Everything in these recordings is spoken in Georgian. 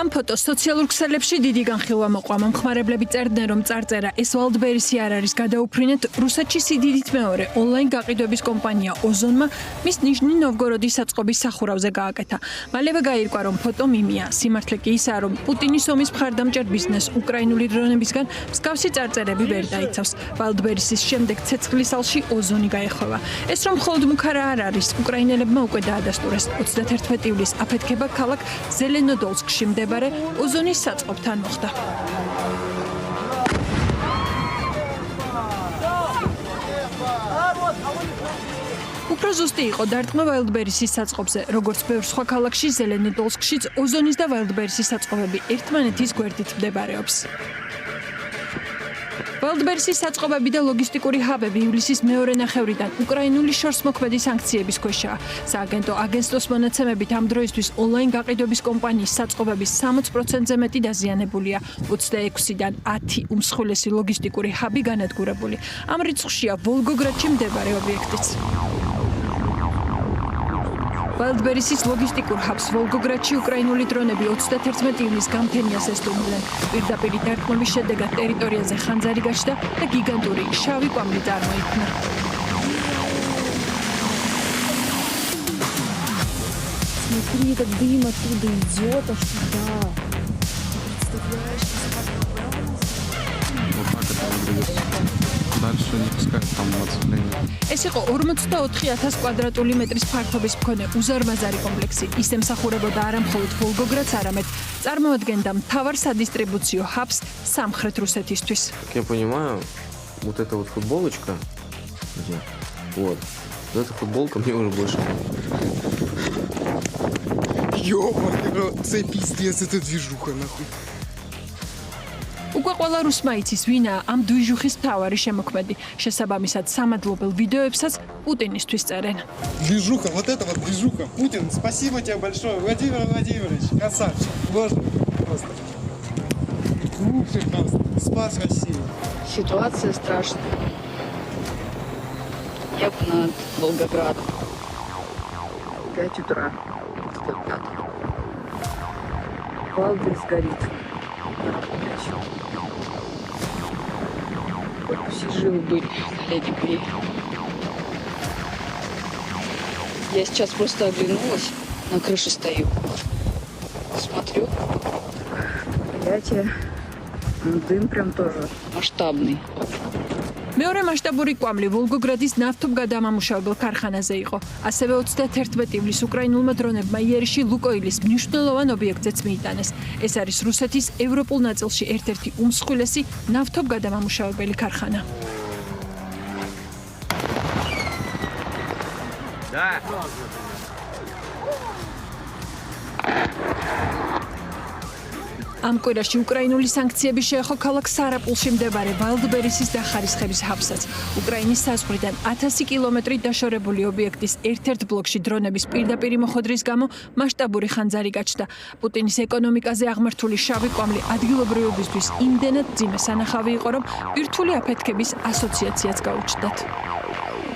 ამ ფოტოს სოციალურ ქსელებში დიდი განხილვა მოყვა. მომხმარებლები წერდნენ, რომ წარწერა ეს ვალდბერისი არ არის გადაუფრინეთ. რუსეთში სიდიდით მეორე ონლაინ გაყიდვების კომპანია ოზონმა მის ნიჟნი ნოვგოროდის საწყობის სახურავზე გააკეთა. მალევე გაირკვა, რომ ფოტო მიმია. სიმართლე კი ისაა, რომ პუტინის ომის მხარდამჭერ ბიზნესს უკრაინული დრონებისგან მსგავსი წარწერები ვერ დაიცავს. ვალდბერისის შემდეგ ცეცხლის ალში ოზონი გაეხვევა. ეს რომ მხოლოდ მუქარა არ არის, უკრაინელებმა უკვე დაადასტურეს. 31 ივლისს აფეთქება ქალაქ ზელენოდოლსკში მდებარე ოზონის საწყობთან მოხდა. უფრო ზუსტი იყო დარტყმა ვალდბერისის საწყობზე, როგორც ბევრ სხვა ქალაქში ზელენოდოლსკშიც ოზონის და ვალდბერისის საწყობები ერთმანეთის გვერდით მდებარეობს. ვალდბერისის საწყობები და ლოგისტიკური ჰაბები ივლისის მეორე ნახევრიდან უკრაინული შორსმოქმედი სანქციების ქვეშაა. სააგენტო აგენტოს მონაცემებით ამ დროისთვის ონლაინ გაყიდვების კომპანიის საწყობების 60%-ზე მეტი დაზიანებულია. 26-დან 10 უმსხვილესი ლოგისტიკური ჰაბი განადგურებული. ამ რიცხვშია ვოლგოგრადში მდებარე ობიექტიც. ვალდბერისის ლოგისტიკურ ჰაბს ვოლგოგრადში უკრაინული დრონები 31 ივლისს გამთენიას ესტუმრნენ. პირდაპირი დარტყმების შედეგად ტერიტორიაზე ხანძარი გაჩნდა და გიგანტური შავი კვამლი წარმოიქმნა. Смотри, этот дым оттуда идет аж туда. Представляешь, Вот так это выглядит. Дальше не пускают там оцепление. ეს იყო 44,000 კვადრატული მეტრის ფართობის მქონე უზარმაზარი კომპლექსი. ის ემსახურებოდა არა მხოლოდ ვოლგოგრადს, арамет წარმოადგენდა მთავარ სადისტრიბუციო ჰაბს სამხრეთ რუსეთისთვის. Как я понимаю, вот эта вот футболочка, где? Вот эта футболка мне уже больше. Ёбаный рот, це пиздец, это движуха нахуй. უკვე ყველა რუსმა იცის ვინაა ამ დვიჟუხის მთავარი შემოქმედი. შესაბამისად სამადლობელ ვიდეოებსაც პუტინისთვის წერენ. Движуха, вот это вот движуха. Путин, спасибо тебе большое, Владимир Владимирович, красавчик. Боже, просто. Прекрасно. Спас Россию. ситуация страшная. Я бы над Волгоградом. 5 утра. Валдберис горит. Все живы были на леди Грей. Я сейчас просто оглянулась, на крыше стою. Смотрю. Мероприятие. Дым прям тоже масштабный. მეორე მასშტაბური კვამლი ვოლგოგრადის ნავთობგადამამუშავებელ ქარხანაზე იყო. ასევე 31 ივლისს უკრაინულმა დრონებმა იერიში ლუკოილის მნიშვნელოვან ობიექტზეც მიიტანეს. ეს არის რუსეთის ევროპულ ნაწილში ერთ-ერთი უმსხვილესი ნავთობგადამამუშავებელი ქარხანა. ამ კვირაში უკრაინული სანქციები შეეხო ქალაქ სარაპულში მდებარე ვალდბერისის დახარისხების ჰაბსაც. უკრაინის საზღვრიდან 1000 კილომეტრი დაშორებული ობიექტის ერთ-ერთ ბლოკში დრონების პირდაპირი მოხდრის გამო მასშტაბური ხანძარი გაჩნდა. პუტინის ეკონომიკაზე აღმართული შავი კვამლი ადგილობრივებისთვის იმდენად ძიმე სანახავი იყო, რომ ბირთვული აფეთქების ასოციაციაც გაუჩნდათ.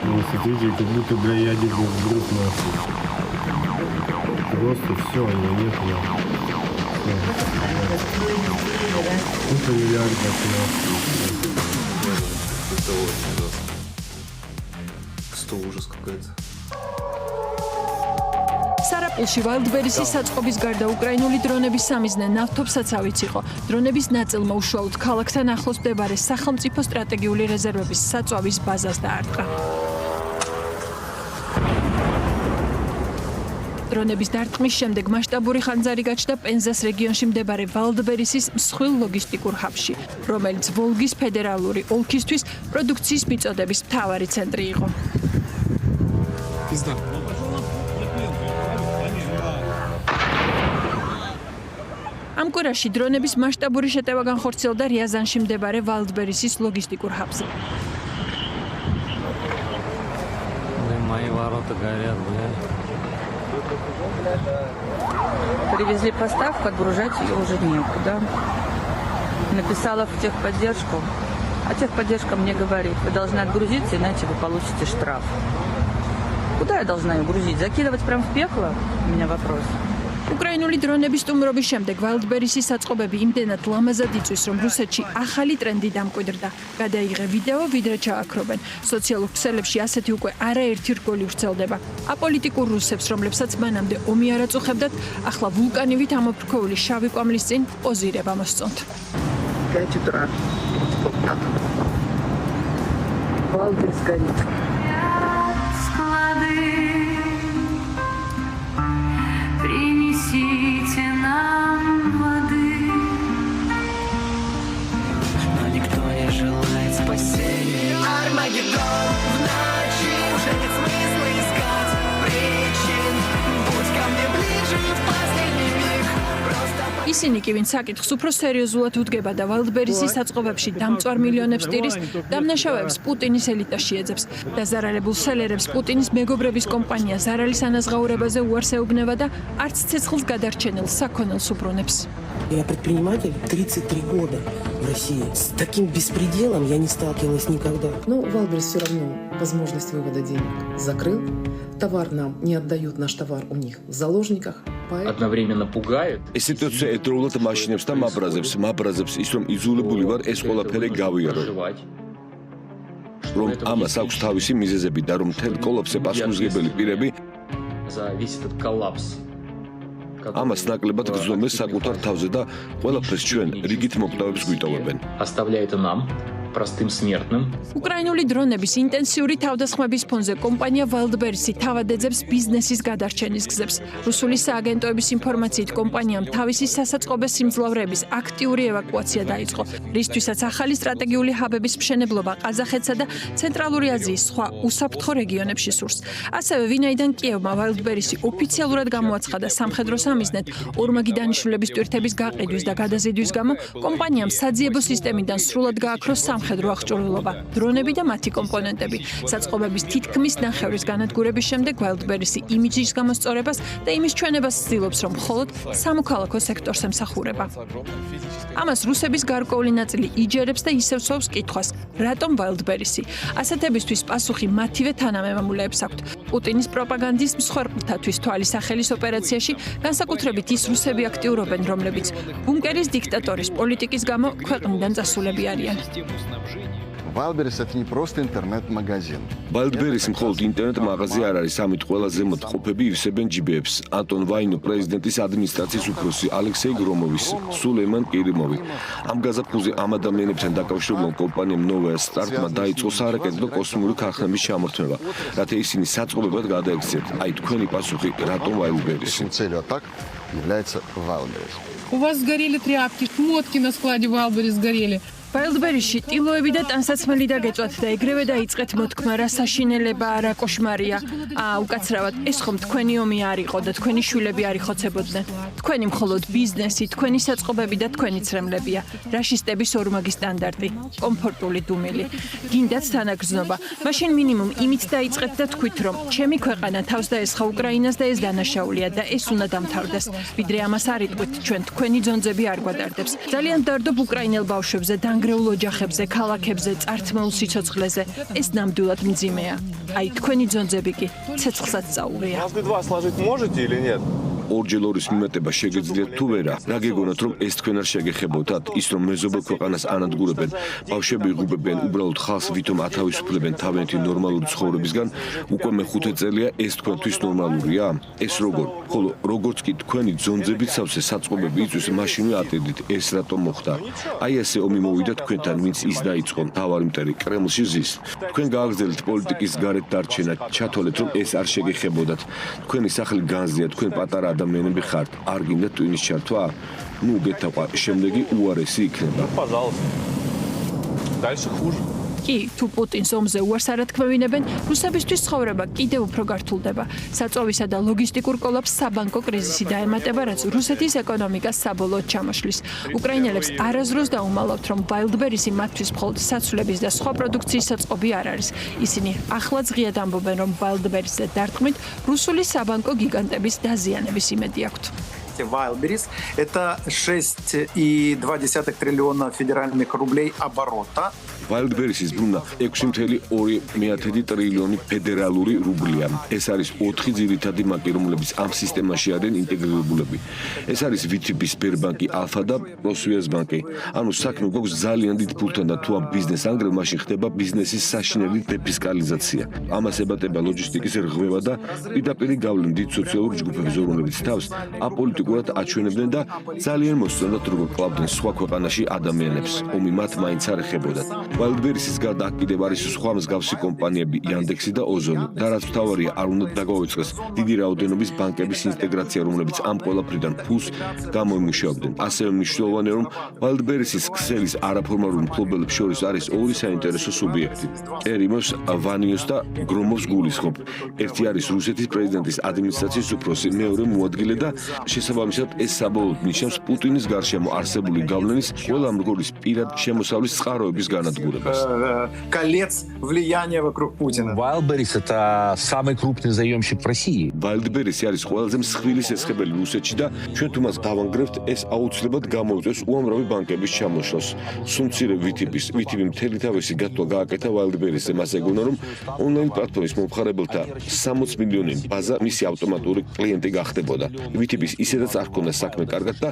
Смотрите, как будто, бля, ядерный взрыв нахуй. Просто все, его нет, бля. Это миллиардов нахуй. Это очень жестко. Просто ужас какой-то. სარაპულში ვალდბერისის საწყობის გარდა უკრაინული დრონების სამიზნე ნავთობსაცავიც იყო. დრონების ნაწილმა უშუალოდ ქალაქთან ახლოს მდებარე სახელმწიფო სტრატეგიული რეზერვების საწვავის ბაზას დაარტყა. დრონების დარტყმის შემდეგ მასშტაბური ხანძარი გაჩნდა პენზას რეგიონში მდებარე ვალდბერისის მსხვილ ლოგისტიკურ ჰაბში, რომელიც ვოლგის ფედერალური ოლქისთვის პროდუქციის მიწოდების მთავარი ცენტრი იყო. Пизда. ამ კვირაში დრონების მასშტაბური შეტევა განხორციელდა რიაზანში მდებარე ვალდბერისის ლოგისტიკურ ჰაბზე. Мои ворота горят, блядь. Привезли поставку, отгружать ее уже некуда. Написала в техподдержку, а техподдержка мне говорит, вы должны отгрузиться, иначе вы получите штраф. Куда я должна ее грузить? Закидывать прям в пекло? У меня вопрос. უკრაინული დრონების სტუმრობის შემდეგ Wildberries-ის საწყობები იმდენად ლამაზად იწვის, რომ რუსეთში ახალი ტრენდი დამკვიდრდა. გადაიღე ვიდეო, ვიდრე ჩააქრობენ. სოციალურ ქსელებში ასეთი უკვე არაერთი რგოლი ვრცელდება. აპოლიტიკურ რუსებს, რომლებსაც მანამდე ომი არ აწუხებდათ, ახლა ვულკანივით ამოფრქვეული შავი კვამლის წინ პოზირება მოსწონთ. 5 утра. Валберис горит. Принесите нам воды. Но никто не желает спасения. Армагеддон в ночи, уже нет смысла искать причин. Будь ко мне ближе в последний миг. Просто ისინი კი ვინც საკითხს უფრო სერიოზულად უდგება და Wildberries-ის საწყობებში დამწვარ მილიონებს ტირის, დამნაშავეებს პუტინის ელიტა შეეძებს. დაზარალებულ სელერებს პუტინის მეგობრების კომპანია ზარალის ანაზღაურებაზე უარს ეუბნება და არც ცეცხლს გადარჩენილ საქონელს უბრუნებს. Я предприниматель 33 года в России. С таким беспределом я не сталкивалась никогда. Но Wildberries все равно возможность вывода денег закрыл. Товар нам не отдают, наш товар у них в заложниках. Одновременно пугают. ეს სიტუაცია ერთდროულად მაშინებს და მაბრაზებს ის რომ იზოლებული ვარ ეს ყველაფერი გავიარო. რომ ამას აქვს თავისი მიზეზები და რომ თელ კოლაფსზე პასუხისმგებელი პირები За весь этот коллапс. ამას ნაკლებად გრძნობენ საკუთარ თავზე და ყველაფერს ჩვენ რიგით მოკვლევებს გვიტოვებენ. Оставляет нам простым смертным. უკრაინული დრონების ინტენსიური თავდასხმების ფონზე კომპანია Wildberries-ი თავად ეძებს ბიზნესის გადარჩენის გზებს. რუსული სააგენტოების ინფორმაციით კომპანიამ თავისი სასაწყობე სიმძლავრეების აქტიური ევაკუაცია დაიწყო, რისთვისაც ახალი სტრატეგიული ჰაბების მშენებლობა ყაზახეთსა და ცენტრალური აზიის სხვა უსაფრთხო რეგიონებში სურს. ასევე ვინაიდან კიევმა Wildberries-ი ოფიციალურად გამოაცხადა სამხედრო სამიზნედ ორმაგი დანიშნულების ტვირთების გაყიდვის და გადაზიდვის გამო, კომპანიამ საძიებო სისტემიდან სრულად გააქრო სამხედრო აღჭურვილობა, დრონები და მათი კომპონენტები. საწყობების თითქმის ნახევრის განადგურების შემდეგ Wildberries-ი იმიჯის გამოსწორებას და იმის ჩვენებას ცდილობს, რომ მხოლოდ სამოქალაქო სექტორს ემსახურება. ამას რუსების გარკვეული ნაწილი იჯერებს და ისევ სვავს კითხვას, რატომ Wildberries-ი? ასეთებისთვის პასუხი მათივე თანამემამულეებს აქვთ. პუტინის პროპაგანდის მსხვერპლთათვის თვალის სახელის ოპერაციაში განსაკუთრებით ის რუსები აქტიურობენ, რომლებიც ბუნკერის დიქტატორის პოლიტიკის გამო ქვეყნიდან წასულები არიან. Wildberries это не просто интернет-магазин. Wildberries მხოლოდ ინტერნეტ მაღაზია არ არის, ამით ყველა ზემოთ ყოფები ივსებენ ჯიბეებს. ანტონ ვაინო პრეზიდენტის ადმინისტრაციის უფროსი, ალექსეი გრომოვის, სულეიმან კირიმოვი. ამ გაზაფხულზე ამ ადამიანებთან დაკავშირებულ კომპანიამ Novaya Start-მა დაიწყო სარაკეტო კოსმოსური ქარხნების ჩამორთმევა, რათა ისინი საწყობებად გადაექცეთ. აი თქვენი პასუხი რატომ Wildberries? Целью атак является Wildberries. У вас сгорели тряпки, шмотки на складе Wildberries сгорели. Wildberries-ში ტილოები და ტანსაცმელი დაგეწვათ და ეგრევე დაიწყეთ მოთქმა, რა საშინელება, რა კოშმარია. უკაცრავად, ეს ხომ თქვენი ომი არ იყო და თქვენი შვილები არ იხოცებოდნენ. თქვენი მხოლოდ ბიზნესი, თქვენი საწყობები და თქვენი ცრემლებია. რაშისტების ორმაგი სტანდარტი, კომფორტული დუმილი. გინდათ თანაგრძნობა, მაშინ მინიმუმ იმით დაიწყეთ და თქვით, რომ ჩემი ქვეყანა თავს დაესხა უკრაინას და ეს დანაშაულია და ეს უნდა დამთავრდეს. ვიდრე ამას არ იტყვით, ჩვენ თქვენი ძონძები არ გვადარდებს. ძალიან დავდობ უკრაინელ ბავშვებზე გრეულ ოჯახებზე, ქალაქებზე, წართმეულ სიცოცხლეზე. ეს ნამდვილად მძიმეა. აი, თქვენი ძონძები კი ცეცხლსაც წაუღია. ორჯერ ორის მიმატება შეგეძლიათ თუ ვერა? რა გეგონათ რომ ეს თქვენ არ შეგეხებოდათ? ის რომ მეზობელ ქვეყანას ანადგურებენ, ბავშვები იღუპებენ, უბრალოდ ხალხს ვითომ ათავისუფლებენ თავიანთი ნორმალური ცხოვრებისგან, უკვე მეხუთე წელია ეს თქვენთვის ნორმალურია? ეს როგორ? ხოლო როგორც კი თქვენი ძონძებით სავსე საწყობები იწვის, მაშინვე ატირდით, ეს რატომ მოხდა? აი ესე ომი მოვიდა თქვენთან, ვინც ის დაიწყო, მთავარი მტერი კრემლში ზის. თქვენ გააგრძელეთ პოლიტიკის გარეთ დარჩენა, ჩათვალეთ რომ ეს არ შეგეხებოდათ. თქვენი სახლი განზია, თქვენ პატარა ადამიანები ხართ, არ გინდათ ტვინის ჩართვა? ნუ გეთაყვა, შემდეგი უარესი იქნება. Дальше хуже. კი, თუ პუტინს ომზე უარს არ ათქმევინებენ, რუსებისთვის ცხოვრება კიდევ უფრო გართულდება. საწოვისა და ლოგისტიკურ კოლაფსს საბანკო კრიზისი დაემატება, რაც რუსეთის ეკონომიკას საბოლოოდ ჩამოშლის. უკრაინელებს არასდროს დაუმალავთ, რომ Wildberries-ი მათთვის მხოლოდ საცვლების და სხვა პროდუქციის საწყობი არ არის. ისინი ახლა ღიად ამბობენ, რომ Wildberries-ზე დარტყმით რუსული საბანკო გიგანტების დაზიანების იმედი აქვთ. Wildberries – это 6,2 триллиона федеральных рублей оборота. Wildberries-ის ბრუნვა 6.2 ტრილიონი ფედერალური რუბლია. ეს არის 4 ძირითადი ბანკი, რომლებიც ამ სისტემაში არიან ინტეგრირებულები. ეს არის VTB Sberbank, Alfa და Prosvias ბანკი. ანუ საქმე გვაქვს ძალიან დიდ ფულთან და თუ ამ ბიზნეს ანგრევ, მაშინ ხდება ბიზნესის საშინელი დეფისკალიზაცია. ამას ებატება ლოჯისტიკის რღვევა და პირდაპირ გავლენ დიდ სოციალურ ჯგუფების, რომლებიც თავს აპოლიტიკურად აჩვენებდნენ და ძალიან მოსწონდათ როგორ კლავდნენ სხვა ქვეყანაში ადამიანებს. ომი მათ მაინც არ ეხებოდათ. Wildberries-ის გარდა აქ კიდევ არის სხვა მსგავსი კომპანიები Yandex-ი და Ozon. და რაც მთავარია, არ უნდა დაგვაუწყდეს დიდი რაოდენობის ბანკების ინტეგრაცია, რომლებიც ამ ყველაფრიდან ფულს გამოიმუშავებდნენ. ასევე მნიშვნელოვანია, რომ Wildberries-ის ქსელის არაფორმალურ მფლობელებს შორის არის ორი საინტერესო სუბიექტი. ერიმოს ვანიოს და გრომოვს გულისხმობ. ერთი არის რუსეთის პრეზიდენტის ადმინისტრაციის უფროსი, მეორე მოადგილე და შესაბამისად ეს საბოლოოდ ნიშნავს პუტინის გარშემო არსებული გავლენის ყველა მდგომის პირად შემოსავლის წყაროების განადგურებას. Колец влияния вокруг Путина. Wildberries это самый крупный заемщик в России. Wildberries არის ყველაზე მსხვილი სესხებელი რუსეთში და ჩვენ თუ მას დავანგრევთ, ეს აუცილებლად გამოიწვევს უამრავი ბანკების ჩამოშლას. სუმცირე VTB მთელი თავისი გათვლა გააკეთა Wildberries-ზე, მას ეგონა, რომ ონლაინ პლატფორმის მომხმარებელთა 60 მილიონიანი ბაზა მისი ავტომატური კლიენტი გახდებოდა. VTB-ს ისედაც არ ჰქონდა საქმე კარგად და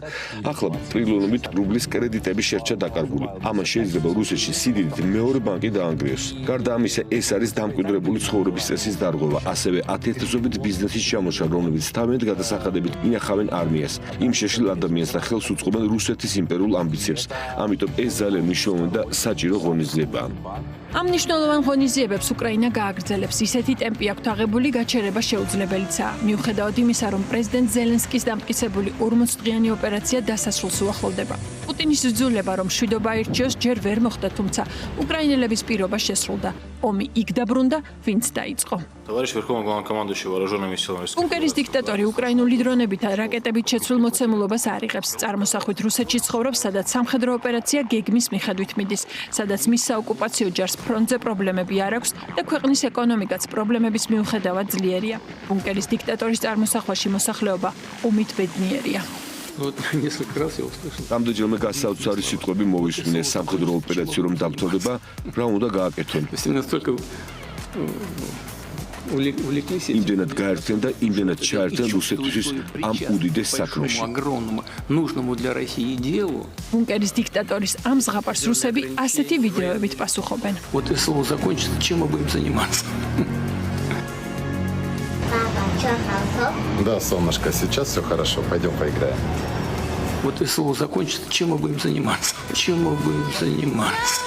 ახლა ტრილიონობით რუბლის კრედიტები შერჩა დაკარგული. ამან შეიძლება რუსეთში სიდიდით მეორე ბანკი დაანგრიოს. გარდა ამისა, ეს არის დამკვიდრებული ცხოვრების წესის დარღვევა, ასევე ათიათასობით ბიზნესის ჩამოშლა, რომლებიც თავიანთ გადასახადებით ინახავენ არმიას, იმ შეშლილ ადამიანს და ხელს უწყობენ რუსეთის იმპერიულ ამბიციებს. ამიტომ ეს ძალიან მნიშვნელოვანი და საჭირო ღონისძიებაა. ამ მნიშვნელოვან ღონისძიებებს უკრაინა გააგრძელებს. ისეთი ტემპი აქვთ აღებული, გაჩერება შეუძლებელიცაა. მიუხედავად იმისა, რომ პრეზიდენტ ზელენსკის დამტკიცებული 40 დღიანი ოპერაცია დასასრულს უახლოვდება. პუტინის რძულება, რომ მშვიდობა აირჩიოს, ჯერ ვერ მოხდა, თუმცა უკრაინელების პირობა შესრულდა. ომი იქ დაბრუნდა, ვინც დაიწყო. Товарищ Верховный Главнокомандующий вооруженными силами Республики. ბუნკერის დიქტატორი უკრაინული დრონებით და რაკეტებით შეცვლილ მოცემულობას არ იღებს. წარმოსახვით რუსეთში ცხოვრობს, სადაც სამხედრო ოპერაცია გეგმის მიხედვით მიდის, სადაც მის საოკუპაციო ჯარს ფრონტზე პრობლემები არ აქვს და ქვეყნის ეკონომიკაც პრობლემების მიუხედავად ძლიერია. ბუნკერის დიქტატორის წარმოსახვაში მოსახლეობა ომით ბედნიერია. რამდენჯერმე გასაოცარი სიტყვები მოვისმინე სამხედრო ოპერაცია რომ დამთავრდება, რა უნდა გააკეთონ. იმდენად გაერთიან და იმდენად ჩაერთიან რუსეთთვის ამ უდიდეს საქმეში. ბუნკერის დიქტატორის ამ ზღაპარს რუსები ასეთი ვიდეოებით პასუხობენ. Да, солнышко, сейчас все хорошо, пойдем поиграем. Вот и слово закончится, чем мы будем заниматься? Чем мы будем заниматься?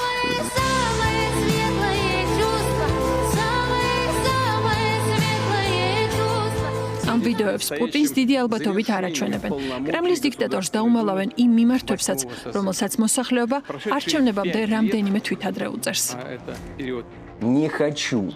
ამ ვიდეოებს პუტინს დიდი ალბათობით არ აჩვენებენ. კრემლის დიქტატორს დაუმალავენ იმ მიმართვებსაც, რომელსაც მოსახლეობა არჩევნებამდე რამდენიმე თვით ადრე უწევს. Не хочу,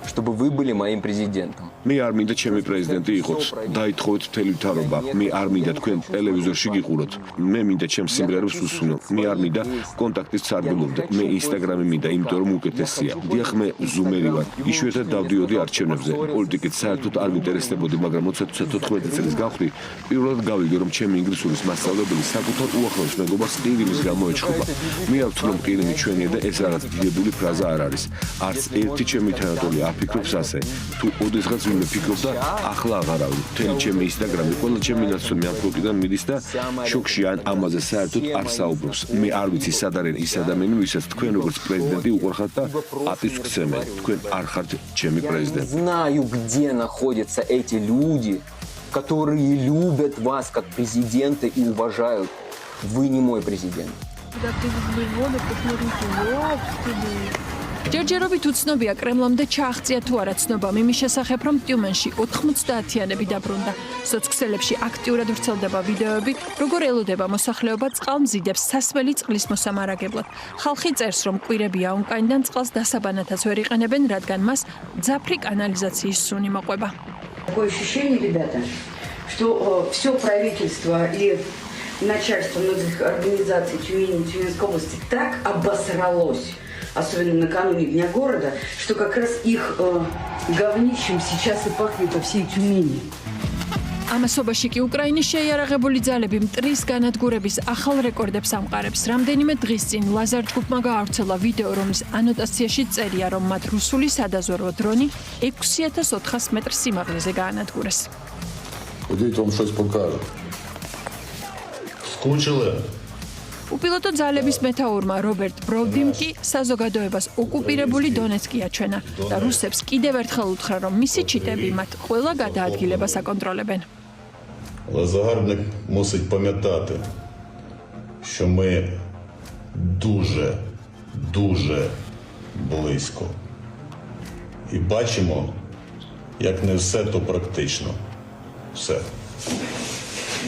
чтобы вы были моим президентом. მე არ მინდა ჩემი პრეზიდენტი იყოთ. დაითხოვეთ მთელი მთავრობა. მე არ მინდა თქვენ ტელევიზორში გიყუროთ. მე მინდა ჩემს სიმღერებს უსუნო. მე არ მინდა კონტაქტის სარგებლობდე. მე ინსტაგრამი მინდა, იმიტომ რომ უკეთესია. დიახ, მე ზუმერი ვარ. იშვიათად დავდიოდი არჩევნებზე. პოლიტიკით საერთოდ არ მინტერესდებოდი, მაგრამ 2014 წელს გავხდი, პირველად გავიგე, რომ ჩემი ინგლისურის მასწავლებელი საკუთარ უახლოეს მეგობარს ყირიმის გამო ეჩხობა. მე არ ვთვლი, რომ ყირიმი ჩვენია და ეს რაღაც დიდებული ფრაზა არ არის. არც ერთი ჩემი თანატოლი არ ფიქრობს ასე. თუ ოდესღაც ვინმე ფიქრობდა, ახლა აღარავინ. მთელი ჩემი ინსტაგრამი, ყველა ჩემი ნაცნობი ამ ფოტოდან მიდის და შოქში ან ამაზე საერთოდ არ საუბრობს. მე არ ვიცი სად არის ის ადამიანი, ვისაც თქვენ როგორც პრეზიდენტი უყურხართ და ატის გცემენ. თქვენ არ ხართ ჩემი პრეზიდენტი. Знаю, где находятся эти люди, которые любят вас как президента и уважают. Вы не мой президент. ჯერჯერობით უცნობია კრემლამდე ჩააღწია თუ არა ცნობა იმის შესახებ, რომ ტიუმენში 90-იანები დაბრუნდა. სოცქსელებში აქტიურად ვრცელდება ვიდეოები, როგორ ელოდება მოსახლეობა წყალმზიდებს სასველი წყლის მოსამარაგებლად. ხალხი წერს, რომ კვირები აუნკაინიდან წყალს დასაბანათაც ვერ იყენებენ, რადგან მას ძაფრი კანალიზაციის სუნი მოყვება. Такое ощущение, ребята, что все правительство и начальство многих организаций Тюмени и Тюменской области так обосралось, особенно накануне Дня города, что как раз их говнищем сейчас и пахнет по всей Тюмени. ამასობაში კი უკრაინის შეიარაღებული ძალები მტრის განადგურების ახალ რეკორდებს ამყარებს. რამდენიმე დღის წინ ლაზარ ჯგუფმა გაავრცელა ვიდეო, რომლის ანოტაციაში წერია, რომ მათ რუსული სადაზვერვო დრონი 6400 მეტრ სიმაღლეზე გაანადგურეს. Ходіть, вам щось покажу. Скучили? უპილოტო ძალების მეთაურმა რობერტ ბროვდიმ კი საზოგადოებას ოკუპირებული დონეცკი აჩვენა და რუსებს კიდევ ერთხელ უთხრა, რომ მისი ჩიტები მათ ყველა გადაადგილებას აკონტროლებენ. Але загарбник мусить пам'ятати, що ми дуже близько. І бачимо, як не все то практично. Все.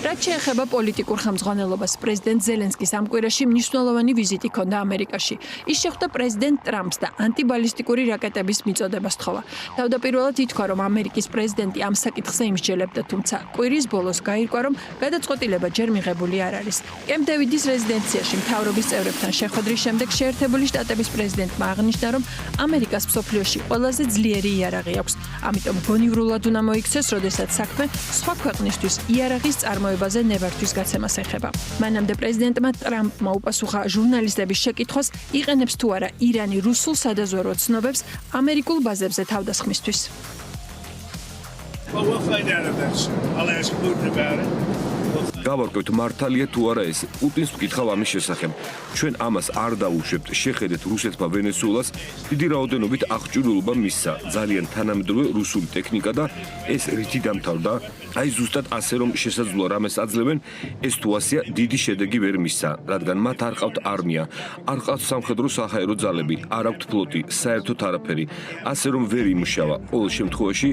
რაც შეეხება პოლიტიკურ ხელმძღვანელობას, პრეზიდენტ ზელენსკის ამ კვირაში მნიშვნელოვანი ვიზიტი ჰქონდა ამერიკაში. ის შეხვდა პრეზიდენტ ტრამპს და ანტიბალისტიკური რაკეტების მიწოდებას თხოვა. თავდაპირველად ითქვა, რომ ამერიკის პრეზიდენტი ამ საკითხზე იმსჯელებდა, თუმცა კვირის ბოლოს გაირკვა, რომ გადაწყვეტილება ჯერ მიღებული არ არის. კემპ დევიდის რეზიდენციაში მთავრობის წევრებთან შეხვედრის შემდეგ შეერთებული შტატების პრეზიდენტმა აღნიშნა, რომ ამერიკას მსოფლიოში ყველაზე ძლიერი იარაღი აქვს. ამიტომ გონივრულად უნდა მოიქცეს, როდესაც საქმე სხვა ქვეყნისთვის იარაღის წარმოებაზე ნებართვის გაცემას ეხება. მანამდე პრეზიდენტმა ტრამპმა უპასუხა ჟურნალისტების შეკითხვას, იყენებს თუ არა ირანი რუსულ სადაზვერვო ცნობებს ამერიკულ ბაზებზე თავდასხმისთვის. გავარკვევთ მართალია თუ არა ეს. პუტინს ვკითხავ ამის შესახებ. ჩვენ ამას არ დავუშვებთ. შეხედეთ რუსეთმა ვენესუელას დიდი რაოდენობით აღჭურვილობა მისცა. ძალიან თანამედროვე რუსული ტექნიკა და ეს რითი დამთავრდა? აი ზუსტად ასე რომ შესაძლოა რამეს აძლევენ, ეს თუ ასეა დიდი შედეგი ვერ მისცა, რადგან მათ არ ყავთ არმია, არ ყავთ სამხედრო საჰაერო ძალები, არ აქვთ ფლოტი, საერთოდ არაფერი. ასე რომ ვერ იმუშავა. ყოველ შემთხვევაში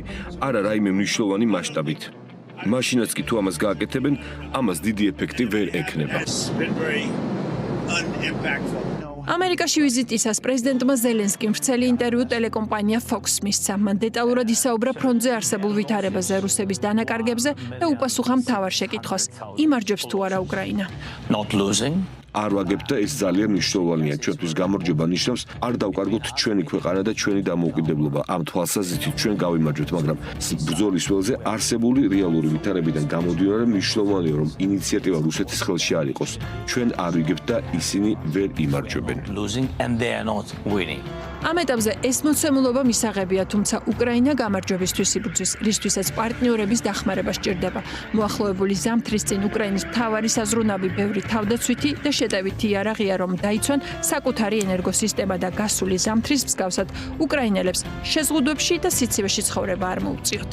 არა რაიმე მნიშვნელოვანი მასშტაბით. მაშინაც კი თუ ამას გააკეთებენ, ამას დიდი ეფექტი ვერ ექნება. ამერიკაში ვიზიტისას პრეზიდენტმა ზელენსკიმ ვრცელი ინტერვიუ ტელეკომპანია Fox მისცა. მან დეტალურად ისაუბრა ფრონტზე არსებულ ვითარებაზე, რუსების დანაკარგებზე და უპასუხა მთავარ შეკითხვას: იმარჯვებს თუ არა უკრაინა? არ ვაგებთ და ეს ძალიან მნიშვნელოვანია. ჩვენთვის გამარჯვება ნიშნავს არ დავკარგოთ ჩვენი ქვეყანა და ჩვენი დამოუკიდებლობა. ამ თვალსაზრისით ჩვენ გავიმარჯვებთ, მაგრამ ბრძოლის ველზე არსებული რეალური ვითარებიდან გამომდინარე მნიშვნელოვანია, რომ ინიციატივა რუსეთის ხელში არ იყოს. ჩვენ არ ვიგებთ და ისინი ვერ იმარჯვებენ. ამ ეტაპზე ეს მოცემულობა მისაღებია, თუმცა უკრაინა გამარჯვებისთვის იბრძვის, რისთვისაც პარტნიორების დახმარება სჭირდება. მოახლოებული ზამთრის წინ უკრაინის მთავარი საზრუნავი ბევრი თავდაცვითი და შეტევითი იარაღია, რომ დაიცვან საკუთარი ენერგოსისტემა და გასული ზამთრის მსგავსად უკრაინელებს შეზღუდვებში და სიცივეში ცხოვრება არ მოუწიოთ.